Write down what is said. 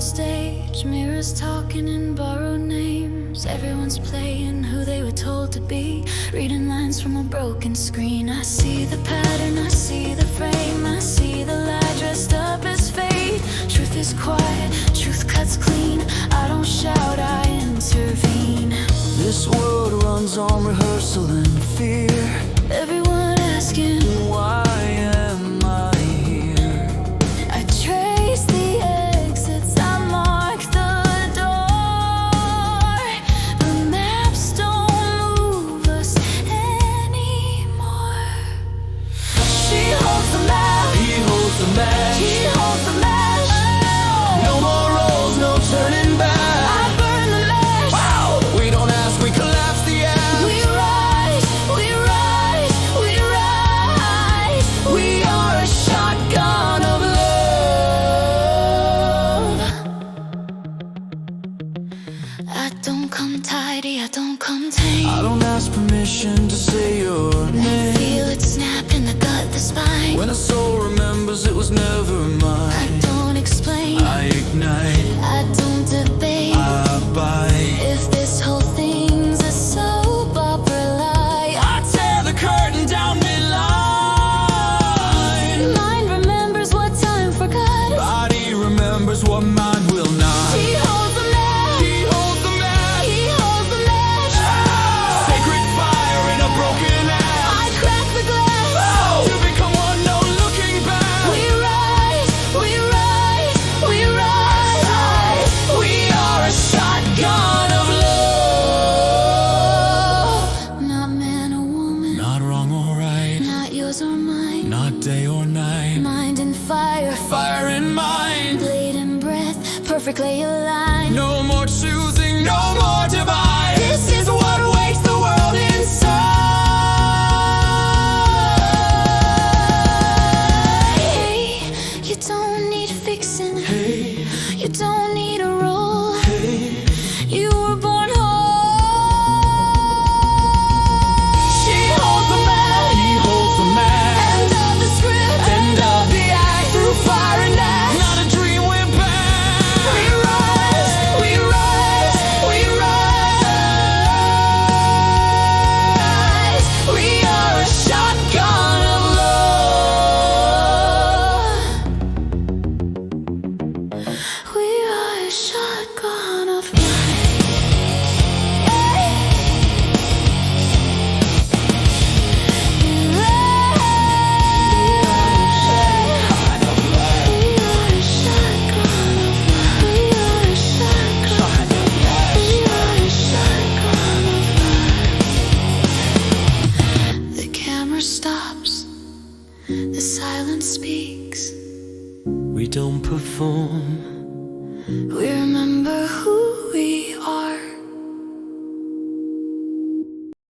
borrowed stage, mirrors talking in borrowed names. Everyone's playing who they were told to be, reading lines from a broken screen. I see the pattern, I see the frame, I see the lie dressed up as fate. Truth is quiet, truth cuts clean. I don't shout, I intervene. This world runs on rehearsal and fear. Everyone asking, why am I here? I trace the exits, I mark the door. The maps don't move us anymore. She holds the map, He holds the match. he holds the match. No more roles, no turning back. I burn the match. Wow! We don't ask, we collapse the act. We rise, we rise, we rise. We are a shotgun of love. I don't come tidy, I don't come tame. I don't ask permission to say your I name. feel it snap in the gut, the spine. When a soul remembers it was never I mine, don't explain, I ignite, I don't debate. I bite. If this whole thing's a soap opera lie, I tear the curtain down midline. mind remembers what time forgot. Body remembers what mine will not. He holds the match, He holds the match. he holds the match. Sacred fire in a broken axe. I crack the glass. To become one, no looking back. We rise, we rise, we rise. We are a shotgun of love. Not man or woman, Not wrong or right, not yours or mine. not day or night. Mind and fire, Fire in mind. blade and breath, perfectly aligned. No more choosing, no more divide. This is what wakes the world inside. Hey, you don't need fixing. Hey, You don't need a role. hey. You were born whole. She holds the match, He holds the match. end of the script, End of the act. through fire and ash. Not a dream, we're back. We rise, we rise, we rise. We are a shotgun of love. We are a shotgun of love. The camera stops, the silence speaks. We don't perform. We remember